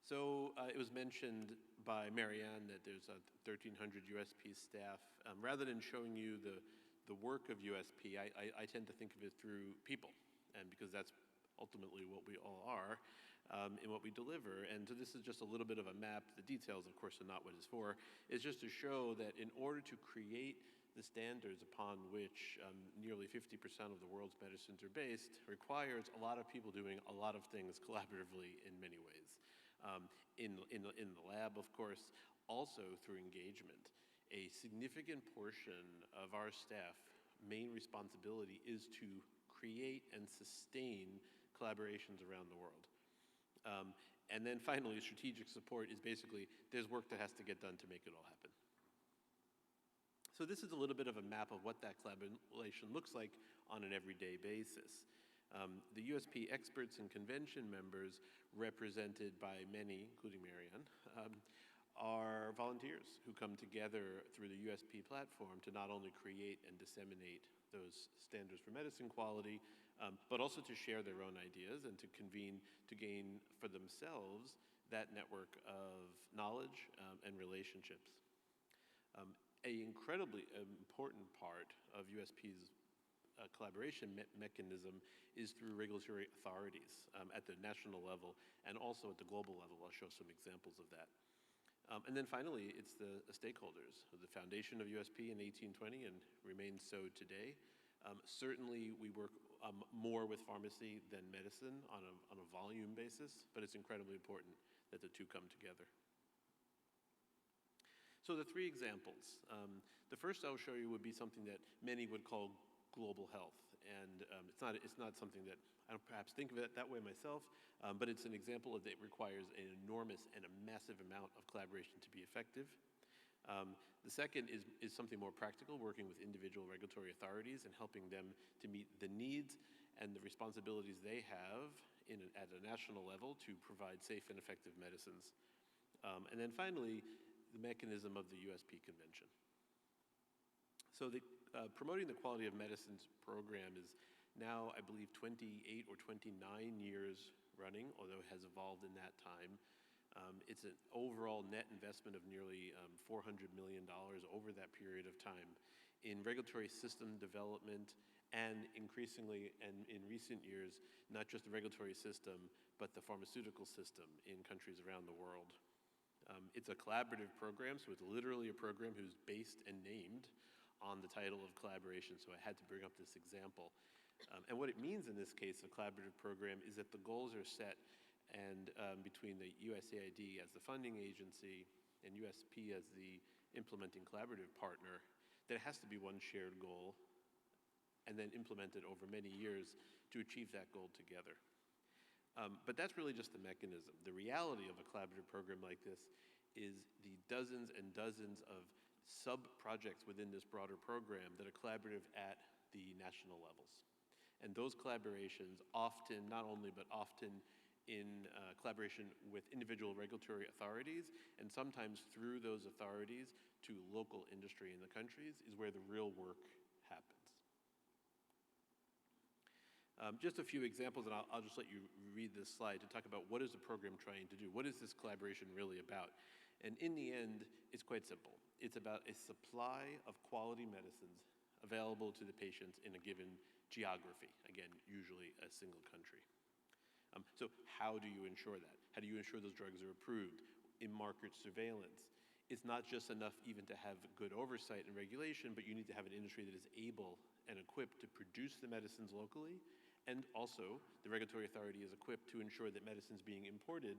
So it was mentioned by Marianne that there's 1,300 USP staff. Rather than showing you the work of USP, I tend to think of it through people, and because that's ultimately what we all are in what we deliver. And so this is just a little bit of a map. The details, of course, are not what it's for. It's just to show that in order to create the standards upon which nearly 50% of the world's medicines are based requires a lot of people doing a lot of things collaboratively in many ways. In the lab, of course, also through engagement. A significant portion of our staff main responsibility is to create and sustain collaborations around the world. And then finally, strategic support is basically, there's work that has to get done to make it all happen. So this is a little bit of a map of what that collaboration looks like on an everyday basis. The USP experts and convention members, represented by many, including Marianne, are volunteers who come together through the USP platform to not only create and disseminate those standards for medicine quality, but also to share their own ideas and to convene to gain for themselves that network of knowledge and relationships. An incredibly important part of USP's collaboration mechanism is through regulatory authorities at the national level and also at the global level. I'll show some examples of that. And then finally, it's the stakeholders. The foundation of USP in 1820 and remains so today. Certainly, we work more with pharmacy than medicine on a volume basis, but it's incredibly important that the two come together. So the 3 examples. The first I'll show you would be something that many would call global health. And it's not something that I don't perhaps think of it that way myself, but it's an example that requires an enormous and a massive amount of collaboration to be effective. The second is something more practical, working with individual regulatory authorities and helping them to meet the needs and the responsibilities they have at a national level to provide safe and effective medicines. And then finally, the mechanism of the USP Convention. So promoting the quality of medicines program is now, I believe, 28 or 29 years running, although it has evolved in that time. It's an overall net investment of nearly $400 million over that period of time in regulatory system development, and increasingly, and in recent years, not just the regulatory system, but the pharmaceutical system in countries around the world. It's a collaborative program, so it's literally a program who's based and named on the title of collaboration, so I had to bring up this example. And what it means in this case, a collaborative program, is that the goals are set and between the USAID as the funding agency and USP as the implementing collaborative partner, that it has to be one shared goal and then implemented over many years to achieve that goal together. But that's really just the mechanism. The reality of a collaborative program like this is the dozens and dozens of sub-projects within this broader program that are collaborative at the national levels. And those collaborations often, not only, but often in collaboration with individual regulatory authorities, and sometimes through those authorities to local industry in the countries, is where the real work happens. Just a few examples, and I'll just let you read this slide to talk about what is the program trying to do? What is this collaboration really about? And in the end, it's quite simple. It's about a supply of quality medicines available to the patients in a given geography, again, usually a single country. So how do you ensure that? How do you ensure those drugs are approved? In market surveillance, it's not just enough even to have good oversight and regulation, but you need to have an industry that is able and equipped to produce the medicines locally, and also the regulatory authority is equipped to ensure that medicines being imported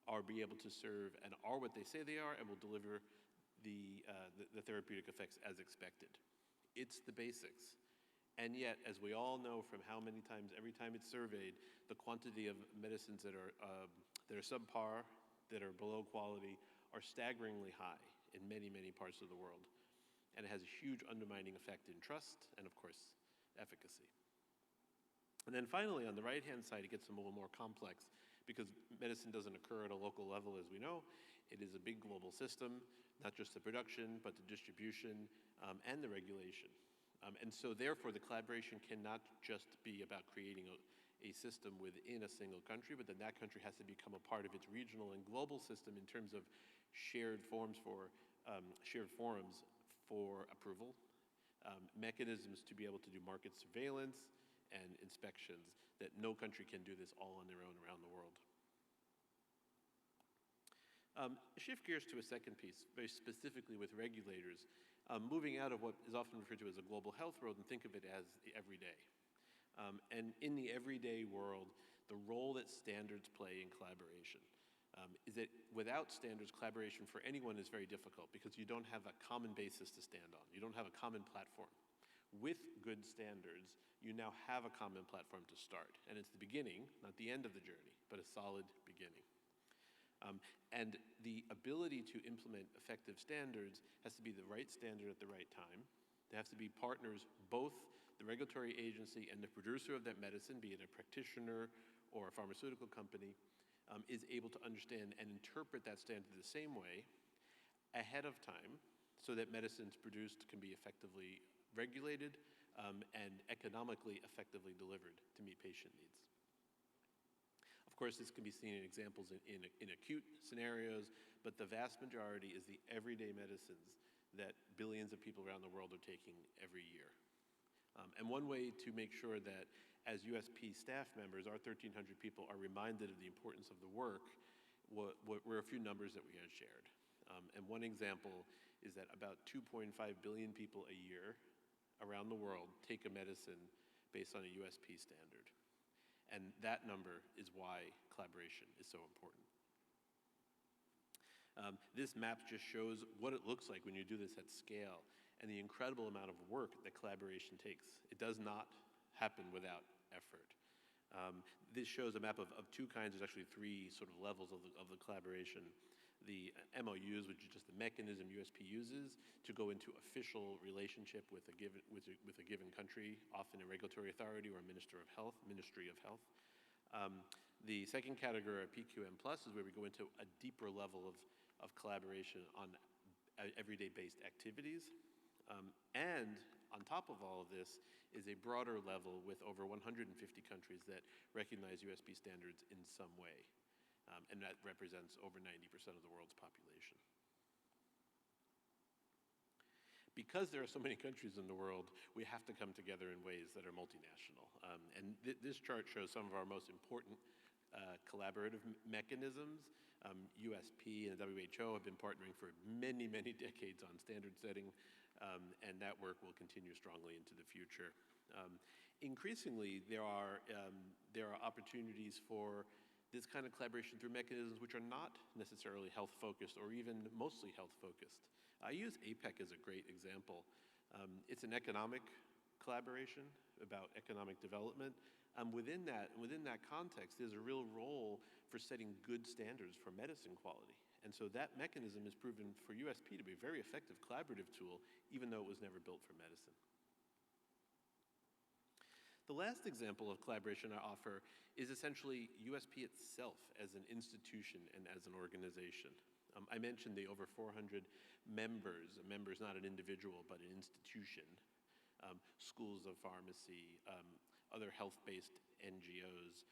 are be able to serve and are what they say they are and will deliver the therapeutic effects as expected. It's the basics. And yet, as we all know from how many times, every time it's surveyed, the quantity of medicines that are subpar, that are below quality, are staggeringly high in many, many parts of the world. And it has a huge undermining effect in trust and, of course, efficacy. And then finally, on the right-hand side, it gets a little more complex because medicine doesn't occur at a local level, as we know. It is a big global system, not just the production, but the distribution and the regulation. And so therefore, the collaboration cannot just be about creating a system within a single country, but then that country has to become a part of its regional and global system in terms of shared forums for approval, mechanisms to be able to do market surveillance and inspections, that no country can do this all on their own around the world. Shift gears to a second piece, very specifically with regulators, moving out of what is often referred to as a global health world and think of it as the everyday. And in the everyday world, the role that standards play in collaboration is that without standards, collaboration for anyone is very difficult because you don't have a common basis to stand on. You don't have a common platform. With good standards, you now have a common platform to start. And it's the beginning, not the end of the journey, but a solid beginning. And the ability to implement effective standards has to be the right standard at the right time. There have to be partners, both the regulatory agency and the producer of that medicine, be it a practitioner or a pharmaceutical company, is able to understand and interpret that standard the same way ahead of time so that medicines produced can be effectively regulated and economically effectively delivered to meet patient needs. Of course, this can be seen in examples in acute scenarios, but the vast majority is the everyday medicines that billions of people around the world are taking every year. And one way to make sure that as USP staff members, our 1,300 people are reminded of the importance of the work were a few numbers that we had shared. And one example is that about 2.5 billion people a year around the world take a medicine based on a USP standard. And that number is why collaboration is so important. This map just shows what it looks like when you do this at scale and the incredible amount of work that collaboration takes. It does not happen without effort. This shows a map of two kinds. There's actually three sort of levels of the collaboration. The MOUs, which is just the mechanism USP uses to go into official relationship with a given country, often a regulatory authority or a Ministry of Health. The second category, PQM+, is where we go into a deeper level of collaboration on everyday-based activities. And on top of all of this is a broader level with over 150 countries that recognize USP standards in some way. and that represents over 90% of the world's population. Because there are so many countries in the world, we have to come together in ways that are multinational. This chart shows some of our most important collaborative mechanisms. USP and the WHO have been partnering for many, many decades on standard setting, and that work will continue strongly into the future. Increasingly, there are opportunities for this kind of collaboration through mechanisms which are not necessarily health-focused or even mostly health-focused. I use APEC as a great example. It's an economic collaboration about economic development. Within that context, there's a real role for setting good standards for medicine quality. And so that mechanism is proven for USP to be a very effective collaborative tool, even though it was never built for medicine. The last example of collaboration I offer is essentially USP itself as an institution and as an organization. I mentioned the over 400 members not an individual, but an institution, schools of pharmacy, other health-based NGOs,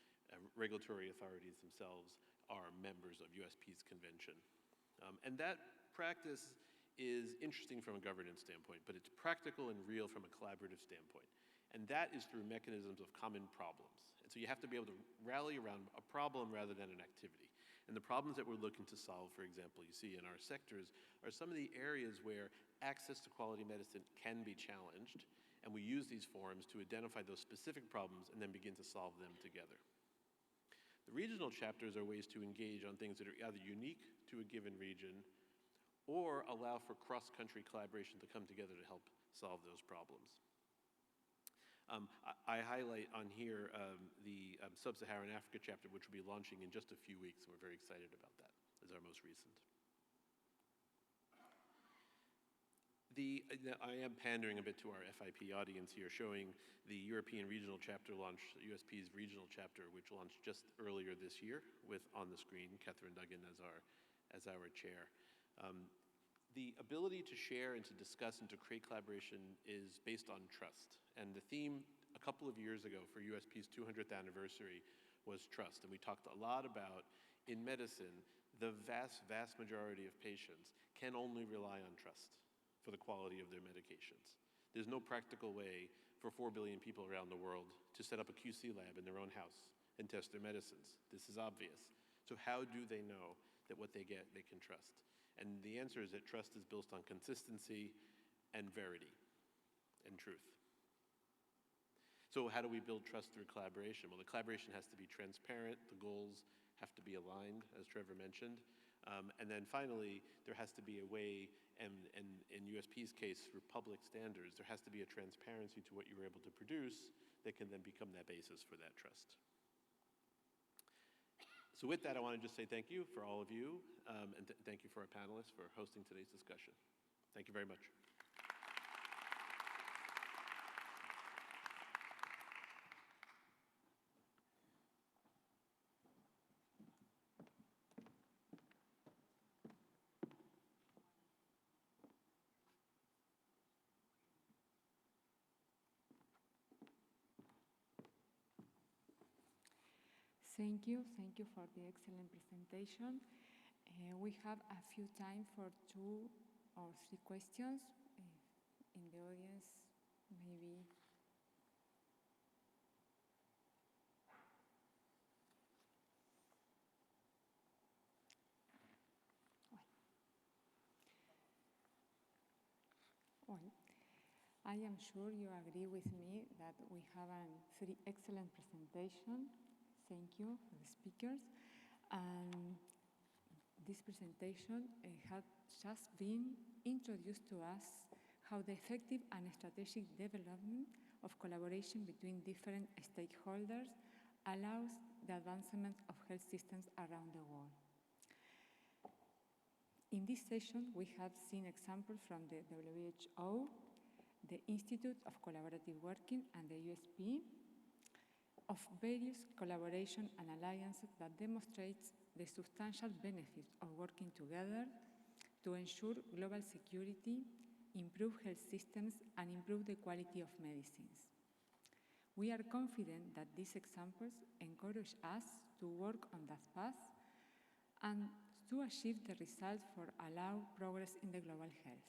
regulatory authorities themselves are members of USP's convention. And that practice is interesting from a governance standpoint, but it's practical and real from a collaborative standpoint. And that is through mechanisms of common problems. And so you have to be able to rally around a problem rather than an activity. And the problems that we're looking to solve, for example, you see in our sectors, are some of the areas where access to quality medicine can be challenged, and we use these forums to identify those specific problems and then begin to solve them together. The regional chapters are ways to engage on things that are either unique to a given region or allow for cross-country collaboration to come together to help solve those problems. I highlight on here the Sub-Saharan Africa chapter, which will be launching in just a few weeks, and we're very excited about that as our most recent. I am pandering a bit to our FIP audience here, showing the European Regional Chapter launch, USP's regional chapter, which launched just earlier this year with, on the screen, Catherine Duggan as our chair. The ability to share and to discuss and to create collaboration is based on trust. And the theme a couple of years ago for USP's 200th anniversary was trust. And we talked a lot about, in medicine, the vast, vast majority of patients can only rely on trust for the quality of their medications. There's no practical way for 4 billion people around the world to set up a QC lab in their own house and test their medicines. This is obvious. So how do they know that what they get, they can trust? And the answer is that trust is built on consistency and verity and truth. So how do we build trust through collaboration? Well, the collaboration has to be transparent. The goals have to be aligned, as Trevor mentioned. And then finally, there has to be a way, and in USP's case, through public standards, there has to be a transparency to what you were able to produce that can then become that basis for that trust. So with that, I want to just say thank you for all of you, and thank you for our panelists for hosting today's discussion. Thank you very much. Thank you for the excellent presentation. We have a few time for 2 or 3 questions in the audience, maybe. Well, I am sure you agree with me that we have a 3 excellent presentation. Thank you for the speakers. This presentation has just been introduced to us how the effective and strategic development of collaboration between different stakeholders allows the advancement of health systems around the world. In this session, we have seen examples from the WHO, the Institute of Collaborative Working, and the USP, of various collaboration and alliances that demonstrates the substantial benefits of working together to ensure global security, improve health systems, and improve the quality of medicines. We are confident that these examples encourage us to work on that path and to achieve the result for allow progress in the global health.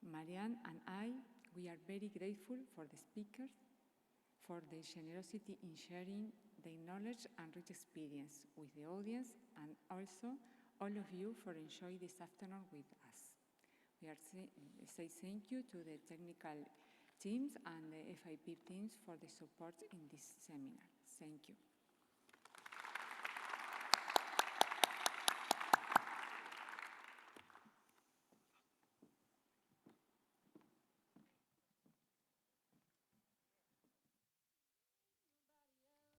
Marianne and I, we are very grateful for the speakers, for their generosity in sharing their knowledge and rich experience with the audience, and also all of you for enjoying this afternoon with us. We are say thank you to the technical teams and the FIP teams for the support in this seminar. Thank you.